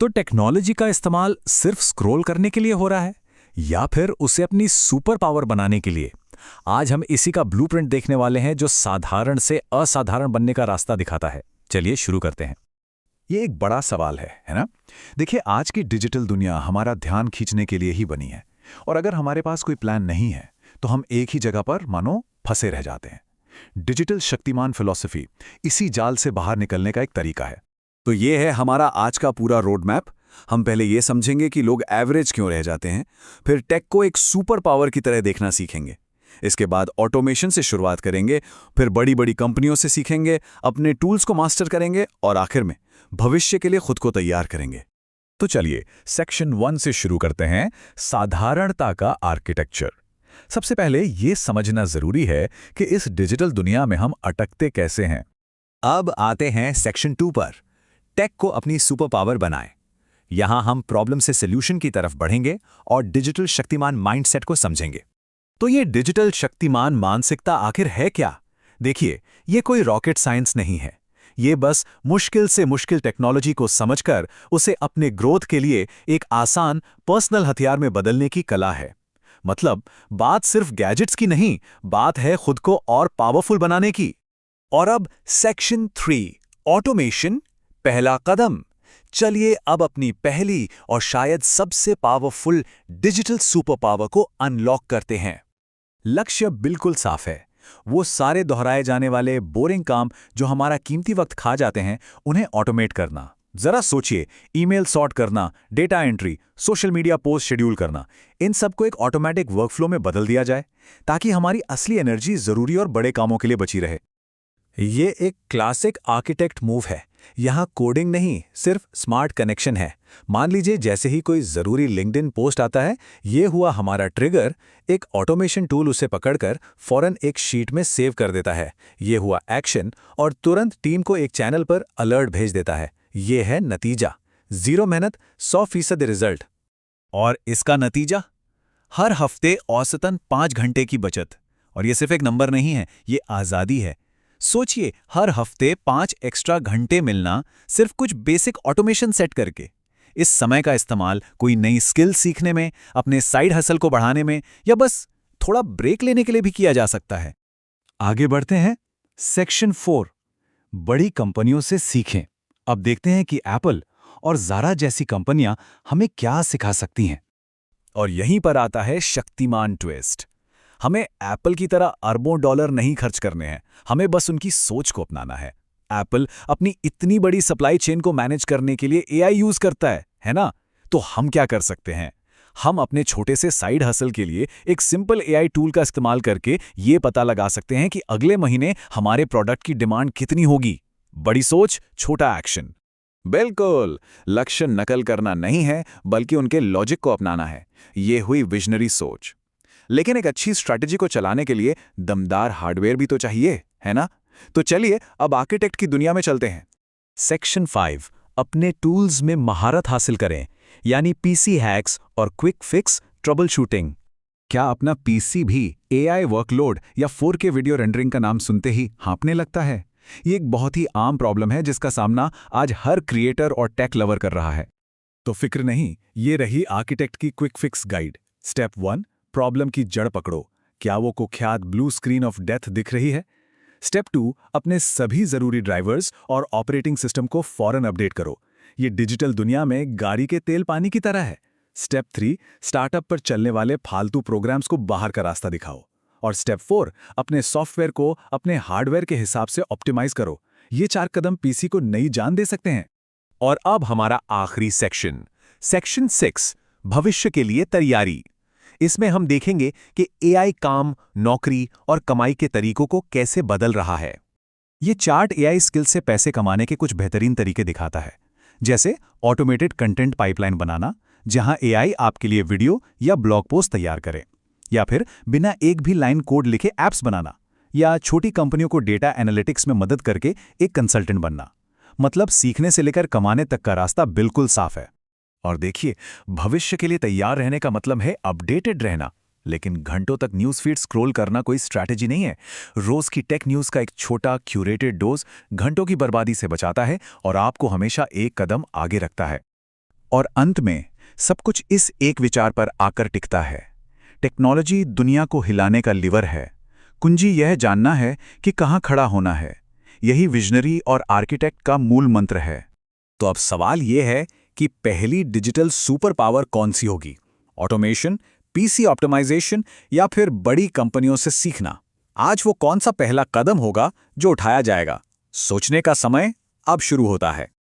तो टेक्नोलॉजी का इस्तेमाल सिर्फ स्क्रॉल करने के लिए हो रहा है या फिर उसे अपनी सुपर पावर बनाने के लिए? आज हम इसी का ब्लूप्रिंट देखने वाले हैं जो साधारण से असाधारण बनने का रास्ता दिखाता है। चलिए शुरू करते हैं। ये एक बड़ा सवाल है ना? देखिए, आज की डिजिटल दुनिया हमारा ध्यान खींचने के लिए ही बनी है, और अगर हमारे पास कोई प्लान नहीं है तो हम एक ही जगह पर मानो फंसे रह जाते हैं। डिजिटल शक्तिमान फिलॉसफी इसी जाल से बाहर निकलने का एक तरीका है। तो ये है हमारा आज का पूरा रोड मैप। हम पहले ये समझेंगे कि लोग एवरेज क्यों रह जाते हैं, फिर टेक को एक सुपर पावर की तरह देखना सीखेंगे। इसके बाद ऑटोमेशन से शुरुआत करेंगे, फिर बड़ी बड़ी कंपनियों से सीखेंगे, अपने टूल्स को मास्टर करेंगे और आखिर में भविष्य के लिए खुद को तैयार करेंगे। तो चलिए सेक्शन 1 से शुरू करते हैं, साधारणता का आर्किटेक्चर। सबसे पहले ये समझना जरूरी है कि इस डिजिटल दुनिया में हम अटकते कैसे हैं। अब आते हैं सेक्शन 2 पर, टेक को अपनी सुपर पावर बनाएं। यहां हम प्रॉब्लम से सॉल्यूशन की तरफ बढ़ेंगे और डिजिटल शक्तिमान माइंडसेट को समझेंगे। तो ये डिजिटल शक्तिमान मानसिकता आखिर है क्या? देखिए, ये कोई रॉकेट साइंस नहीं है। ये बस मुश्किल से मुश्किल टेक्नोलॉजी को समझकर उसे अपने ग्रोथ के लिए एक आसान पर्सनल हथियार में बदलने की कला है। मतलब बात सिर्फ गैजेट्स की नहीं, बात है खुद को और पावरफुल बनाने की। और अब सेक्शन 3, ऑटोमेशन, पहला कदम। चलिए अब अपनी पहली और शायद सबसे पावरफुल डिजिटल सुपर पावर को अनलॉक करते हैं। लक्ष्य बिल्कुल साफ है, वो सारे दोहराए जाने वाले बोरिंग काम जो हमारा कीमती वक्त खा जाते हैं, उन्हें ऑटोमेट करना। जरा सोचिए, ईमेल सॉर्ट करना, data entry, social media post schedule करना, इन सबको एक ऑटोमेटिक वर्कफ्लो में बदल दिया जाए ताकि हमारी असली एनर्जी जरूरी और बड़े कामों के लिए बची रहे। ये एक क्लासिक आर्किटेक्ट मूव है। यहाँ कोडिंग नहीं, सिर्फ स्मार्ट कनेक्शन है। मान लीजिए जैसे ही कोई जरूरी लिंक्डइन पोस्ट आता है, ये हुआ हमारा ट्रिगर। एक ऑटोमेशन टूल उसे पकड़कर फौरन एक शीट में सेव कर देता है। ये हुआ एक्शन, और तुरंत टीम को एक चैनल पर अलर्ट भेज देता है। ये है नतीजा। 0 मेहनत, 100% रिजल्ट। और इसका नतीजा? हर हफ्ते औसतन 5 घंटे की बचत। और ये सिर्फ एक नंबर नहीं है, ये आज़ादी है। सोचिए, हर हफ्ते 5 एक्स्ट्रा घंटे मिलना सिर्फ कुछ बेसिक ऑटोमेशन सेट करके। इस समय का इस्तेमाल कोई नई स्किल सीखने में, अपने साइड हसल को बढ़ाने में, या बस थोड़ा ब्रेक लेने के लिए भी किया जा सकता है। आगे बढ़ते हैं, सेक्शन 4, बड़ी कंपनियों से सीखें। अब देखते हैं कि एप्पल और ज़ारा जैसी कंपनियां हमें क्या सिखा सकती हैं। और यहीं पर आता है शक्तिमान ट्विस्ट। हमें एप्पल की तरह अरबों डॉलर नहीं खर्च करने हैं, हमें बस उनकी सोच को अपनाना है। एप्पल अपनी इतनी बड़ी सप्लाई चेन को मैनेज करने के लिए एआई यूज करता है ना? तो हम क्या कर सकते हैं? हम अपने छोटे से साइड हसल के लिए एक सिंपल एआई टूल का इस्तेमाल करके ये पता लगा सकते हैं कि अगले महीने हमारे प्रोडक्ट की डिमांड कितनी होगी। बड़ी सोच, छोटा एक्शन। बिल्कुल, लक्ष्य नकल करना नहीं है, बल्कि उनके लॉजिक को अपनाना है। ये हुई विजनरी सोच। लेकिन एक अच्छी स्ट्रैटेजी को चलाने के लिए दमदार हार्डवेयर भी तो चाहिए, है ना? तो चलिए अब आर्किटेक्ट की दुनिया में चलते हैं। सेक्शन 5, अपने टूल्स में महारत हासिल करें, यानी पीसी हैक्स और क्विक फिक्स ट्रबल शूटिंग। क्या अपना पीसी भी एआई वर्कलोड या 4K वीडियो रेंडरिंग का नाम सुनते ही हाँपने लगता है? ये एक बहुत ही आम प्रॉब्लम है जिसका सामना आज हर क्रिएटर और टेक लवर कर रहा है। तो फिक्र नहीं, ये रही आर्किटेक्ट की quick fix guide. Step 1, problem की जड़ पकड़ो। क्या वो कुख्यात ब्लू स्क्रीन ऑफ डेथ दिख रही है? स्टेप 2, अपने सभी जरूरी ड्राइवर्स और ऑपरेटिंग सिस्टम को फौरन अपडेट करो। ये डिजिटल दुनिया में गाड़ी के तेल पानी की तरह है। स्टेप 3, स्टार्टअप पर चलने वाले फालतू प्रोग्राम्स को बाहर का रास्ता दिखाओ। और स्टेप 4, अपने सॉफ्टवेयर को अपने हार्डवेयर के हिसाब से ऑप्टिमाइज करो। ये 4 कदम पीसी को नई जान दे सकते हैं। और अब हमारा आखिरी सेक्शन, सेक्शन 6, भविष्य के लिए तैयारी। इसमें हम देखेंगे कि एआई काम, नौकरी और कमाई के तरीकों को कैसे बदल रहा है। ये चार्ट एआई स्किल से पैसे कमाने के कुछ बेहतरीन तरीके दिखाता है, जैसे ऑटोमेटेड कंटेंट पाइपलाइन बनाना, जहां एआई आपके लिए वीडियो या ब्लॉग पोस्ट तैयार करे, या फिर बिना एक भी लाइन कोड लिखे ऐप्स बनाना, या छोटी कंपनियों को डेटा एनालिटिक्स में मदद करके एक कंसल्टेंट बनना। मतलब सीखने से लेकर कमाने तक का रास्ता बिल्कुल साफ है। और देखिए, भविष्य के लिए तैयार रहने का मतलब है अपडेटेड रहना। लेकिन घंटों तक न्यूज़ फीड स्क्रॉल करना कोई स्ट्रैटेजी नहीं है। रोज की टेक न्यूज़ का एक छोटा क्यूरेटेड डोज घंटों की बर्बादी से बचाता है और आपको हमेशा एक कदम आगे रखता है। और अंत में सब कुछ इस एक विचार पर आकर टिकता है। टेक्नोलॉजी दुनिया को हिलाने का लीवर है। कुंजी यह जानना है कि कहाँ खड़ा होना है। यही विजनरी और आर्किटेक्ट का मूल मंत्र है। तो अब सवाल यह है कि पहली डिजिटल सुपर पावर कौन सी होगी? ऑटोमेशन, पीसी ऑप्टिमाइजेशन या फिर बड़ी कंपनियों से सीखना? आज वो कौन सा पहला कदम होगा जो उठाया जाएगा? सोचने का समय अब शुरू होता है।